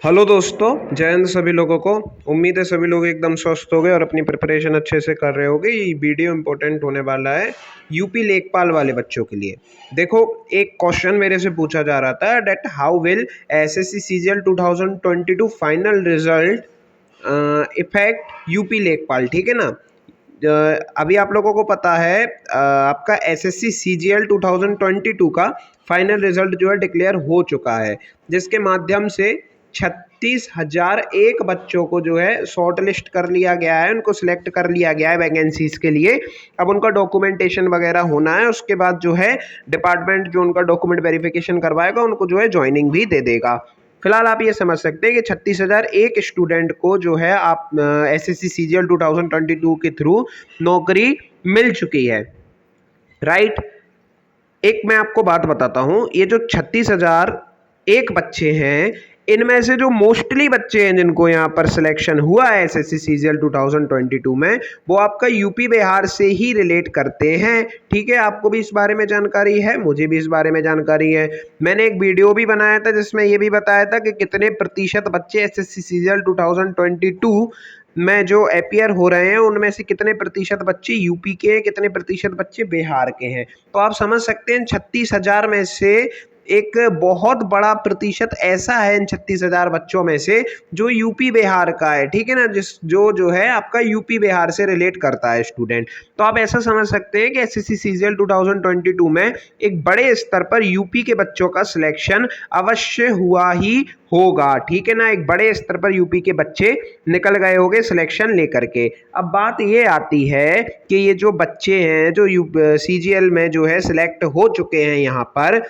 Hello दोस्तों, जय हिंद सभी लोगों को। उम्मीद है सभी लोग एकदम स्वस्थ हो गए और अपनी प्रिपरेशन अच्छे से कर रहे होगे। ये वीडियो इंपॉर्टेंट होने वाला है यूपी लेखपाल वाले बच्चों के लिए। देखो, एक क्वेश्चन मेरे से पूछा जा रहा था that how will SSC CGL 2022 final result effect UP लेखपाल। ठीक है ना। अभी आप लोगों को पता है आपका एसएससी सीजीएल 2022 का फाइनल रिजल्ट जो है डिक्लेयर हो चुका है, जिसके माध्यम से 36,001 बच्चों को जो है शॉर्ट लिस्ट कर लिया गया है, उनको सिलेक्ट कर लिया गया है वैकेंसीज के लिए। अब उनका डॉक्यूमेंटेशन वगैरह होना है, उसके बाद जो है डिपार्टमेंट जो उनका डॉक्यूमेंट वेरिफिकेशन करवाएगा उनको जो है ज्वाइनिंग भी दे देगा। फिलहाल आप ये समझ सकते हैं कि 36,001 स्टूडेंट को जो है आप एसएससी सीजीएल 2022 के थ्रू नौकरी मिल चुकी है, राइट। एक मैं आपको बात बताता हूँ, ये जो 36,001 बच्चे हैं, इनमें से जो मोस्टली बच्चे हैं जिनको यहाँ पर सिलेक्शन हुआ है एसएससी सीजीएल 2022 में, वो आपका यूपी बिहार से ही रिलेट करते हैं। ठीक है, आपको भी इस बारे में जानकारी है, मुझे भी इस बारे में जानकारी है। मैंने एक वीडियो भी बनाया था जिसमें ये भी बताया था कि कितने प्रतिशत बच्चे एसएससी सीजीएल 2022 में जो अपीयर हो रहे हैं उनमें से कितने प्रतिशत बच्चे यूपी के हैं, कितने प्रतिशत बच्चे बिहार के हैं। तो आप समझ सकते हैं 36,000 में से एक बहुत बड़ा प्रतिशत ऐसा है इन 36,000 बच्चों में से जो यूपी बिहार का है। ठीक है ना, जो है आपका यूपी बिहार से रिलेट करता है स्टूडेंट। तो आप ऐसा समझ सकते हैं कि एसएससी सीजीएल 2022 में एक बड़े स्तर पर यूपी के बच्चों का सिलेक्शन अवश्य हुआ ही होगा। ठीक है ना, एक बड़े स्तर पर यूपी के बच्चे निकल गए होंगे सिलेक्शन लेकर के। अब बात ये आती है कि ये जो बच्चे हैं जो सीजीएल में जो है सिलेक्ट हो चुके हैं, यहाँ पर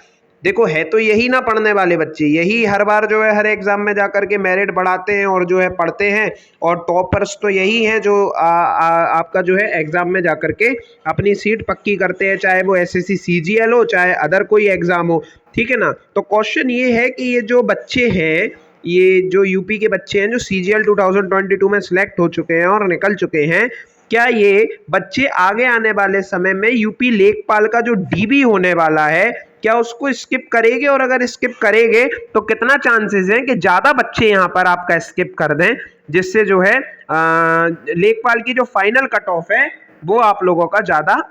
देखो है तो यही ना पढ़ने वाले बच्चे, यही हर बार जो है हर एग्जाम में जाकर के मेरिट बढ़ाते हैं और जो है पढ़ते हैं, और टॉपर्स तो यही हैं जो आपका जो है एग्जाम में जाकर के अपनी सीट पक्की करते हैं, चाहे वो एसएससी सीजीएल हो चाहे अदर कोई एग्जाम हो। ठीक है ना। तो क्वेश्चन ये है कि ये जो बच्चे हैं, ये जो यूपी के बच्चे हैं जो सीजीएल 2022 में सिलेक्ट हो चुके हैं और निकल चुके हैं, क्या ये बच्चे आगे आने वाले समय में यूपी लेखपाल का जो डीबी होने वाला है, क्या उसको स्किप करेंगे? और अगर स्किप करेंगे तो कितना चांसेस है कि ज़्यादा बच्चे यहाँ पर आपका स्किप कर दें, जिससे जो है लेखपाल की जो फाइनल कट ऑफ है वो आप लोगों का ज़्यादा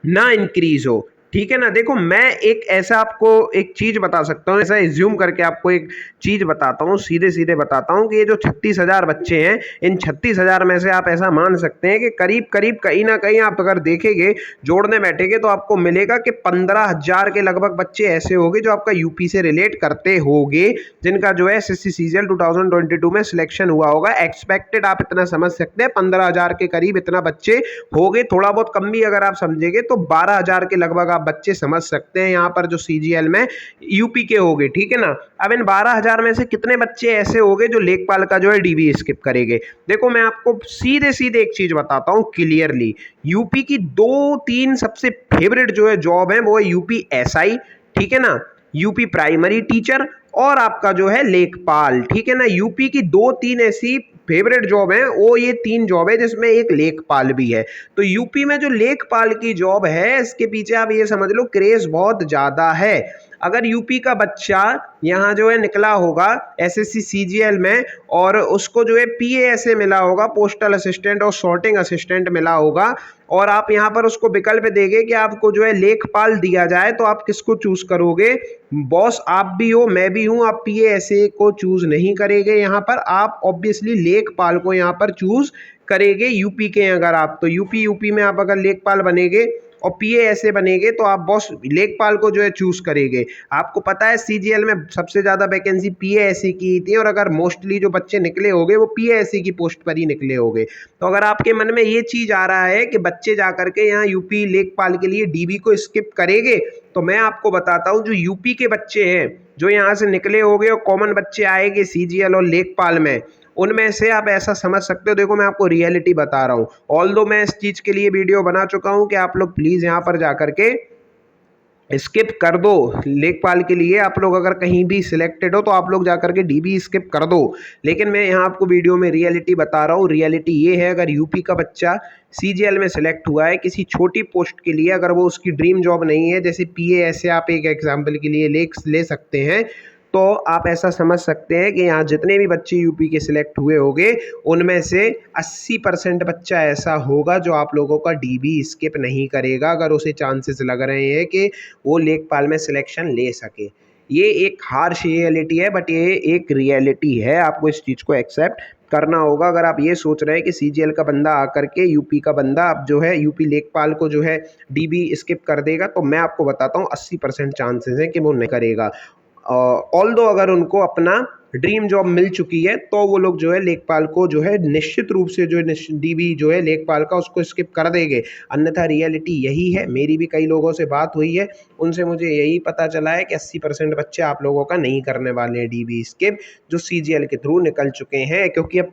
ना इंक्रीज हो। ठीक है ना। देखो, मैं एक ऐसा आपको एक चीज बता सकता हूँ, ऐसा एज्यूम करके आपको एक चीज बताता हूँ, सीधे सीधे बताता हूँ कि ये जो 36,000 बच्चे हैं, इन 36,000 में से आप ऐसा मान सकते हैं कि करीब करीब कहीं ना कहीं आप अगर देखेंगे, जोड़ने बैठेंगे तो आपको मिलेगा कि 15,000 के लगभग बच्चे ऐसे होंगे जो आपका यूपी से रिलेट करते होंगे, जिनका जो है एसएससी सीजीएल 2022 में सिलेक्शन हुआ होगा। एक्सपेक्टेड आप इतना समझ सकते हैं, 15,000 के करीब इतना बच्चे होंगे। थोड़ा बहुत कम भी अगर आप समझेंगे तो 12,000 के लगभग आप बच्चे समझ सकते हैं यहाँ पर जो सीजीएल में यूपी के होंगे। ठीक है ना। अब इन 12,000 में से कितने बच्चे ऐसे होंगे जो लेखपाल का जो है डीबी स्किप करेंगे? देखो, मैं आपको सीधे सीधे एक चीज बताता हूँ क्लियरली। यूपी की 2-3 सबसे फेवरेट जो है जॉब है वो है यूपी एसआई, ठीक है ना, यूपी प्राइमरी टीचर और आपका जो है लेखपाल। ठीक है ना। यूपी की 2-3 ऐसी फेवरेट जॉब है, वो ये 3 जॉब है जिसमें एक लेखपाल भी है। तो यूपी में जो लेखपाल की जॉब है, इसके पीछे आप ये समझ लो क्रेज बहुत ज़्यादा है। अगर यूपी का बच्चा यहाँ जो है निकला होगा एसएससी सीजीएल में और उसको जो है पीएएसए मिला होगा, पोस्टल असिस्टेंट और सॉर्टिंग असिस्टेंट मिला होगा, और आप यहाँ पर उसको विकल्प देंगे कि आपको जो है लेखपाल दिया जाए, तो आप किसको चूज करोगे? बॉस आप भी हो, मैं भी हूँ, आप पीएएसए को चूज नहीं करेंगे यहाँ पर, आप ऑब्वियसली लेखपाल को यहाँ पर चूज करेंगे। यूपी के अगर आप, तो यूपी में आप अगर लेखपाल बनेंगे और पीएएसए बनेंगे तो आप बॉस लेखपाल को जो है चूज करेंगे। आपको पता है सीजीएल में सबसे ज़्यादा वैकेंसी पीएएसए की थी, और अगर मोस्टली जो बच्चे निकले होंगे वो पीएएसए की पोस्ट पर ही निकले होंगे। तो अगर आपके मन में ये चीज़ आ रहा है कि बच्चे जा करके यहाँ यूपी लेखपाल के लिए डीबी को स्किप करेंगे, तो मैं आपको बताता हूँ जो यूपी के बच्चे हैं जो यहाँ से निकले होंगे और कॉमन बच्चे आएंगे सीजीएल और लेखपाल में, उनमें से आप ऐसा समझ सकते हो। देखो, मैं आपको रियलिटी बता रहा हूँ, ऑल्दो मैं इस चीज़ के लिए वीडियो बना चुका हूँ कि आप लोग प्लीज़ यहाँ पर जा करके स्किप कर दो। लेखपाल के लिए आप लोग अगर कहीं भी सिलेक्टेड हो तो आप लोग जाकर के डीबी स्किप कर दो। लेकिन मैं यहाँ आपको वीडियो में रियलिटी बता रहा हूँ। रियलिटी ये है, अगर यूपी का बच्चा सीजीएल में सिलेक्ट हुआ है किसी छोटी पोस्ट के लिए, अगर वो उसकी ड्रीम जॉब नहीं है, जैसे पीएएसए आप एक एग्जाम्पल के लिए ले सकते हैं, तो आप ऐसा समझ सकते हैं कि यहाँ जितने भी बच्चे यूपी के सिलेक्ट हुए होंगे उनमें से 80% बच्चा ऐसा होगा जो आप लोगों का डीबी स्किप नहीं करेगा, अगर उसे चांसेस लग रहे हैं कि वो लेखपाल में सिलेक्शन ले सके। ये एक हार्श रियलिटी है, बट ये एक रियलिटी है, आपको इस चीज़ को एक्सेप्ट करना होगा। अगर आप ये सोच रहे हैं कि सीजीएल का बंदा आकर के यूपी का बंदा अब जो है यूपी लेखपाल को जो है डीबी स्किप कर देगा, तो मैं आपको बताता हूँ 80% चांसेस है कि वो नहीं करेगा। ऑल्दो अगर उनको अपना ड्रीम जॉब मिल चुकी है तो वो लोग जो है लेखपाल को जो है निश्चित रूप से जो डीबी जो है लेखपाल का उसको स्किप कर देंगे। अन्यथा रियलिटी यही है, मेरी भी कई लोगों से बात हुई है, उनसे मुझे यही पता चला है कि 80% बच्चे आप लोगों का नहीं करने वाले हैं डीबी स्किप, जो सीजीएल के थ्रू निकल चुके हैं। क्योंकि अब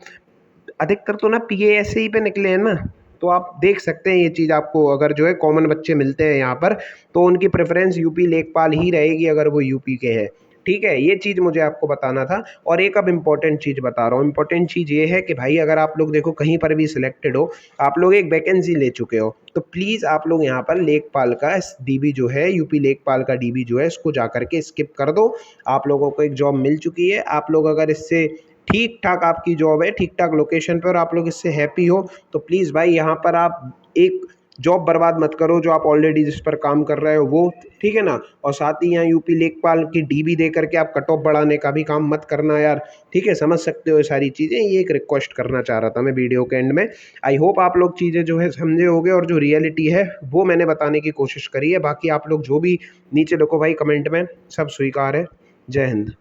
अधिकतर तो ना पीएएसई पे निकले हैं ना, तो आप देख सकते हैं ये चीज़। आपको अगर जो है कॉमन बच्चे मिलते हैं यहाँ पर तो उनकी प्रेफरेंस यूपी लेखपाल ही रहेगी अगर वो यूपी के हैं। ठीक है, ये चीज़ मुझे आपको बताना था। और एक अब इम्पॉर्टेंट चीज़ बता रहा हूँ। इम्पॉर्टेंट चीज़ ये है कि भाई अगर आप लोग देखो कहीं पर भी सिलेक्टेड हो, आप लोग एक वैकेंसी ले चुके हो, तो प्लीज़ आप लोग यहाँ पर लेखपाल का डीबी जो है यूपी लेखपाल का डीबी जो है इसको जा करके स्किप कर दो। आप लोगों को एक जॉब मिल चुकी है। आप लोग अगर इससे ठीक ठाक आपकी जॉब है, ठीक ठाक लोकेशन पे और आप लोग इससे हैप्पी हो, तो प्लीज़ भाई यहाँ पर आप एक जॉब बर्बाद मत करो जो आप ऑलरेडी जिस पर काम कर रहे हो वो, ठीक है ना। और साथ ही यहाँ यूपी लेखपाल की डीबी दे करके आप कट ऑफ बढ़ाने का भी काम मत करना यार, ठीक है। समझ सकते हो ये सारी चीज़ें, ये एक रिक्वेस्ट करना चाह रहा था मैं वीडियो के एंड में। आई होप आप लोग चीज़ें जो है समझे होगे और जो रियलिटी है वो मैंने बताने की कोशिश करी है। बाकी आप लोग जो भी नीचे लिखो भाई कमेंट में, सब स्वीकार है। जय हिंद।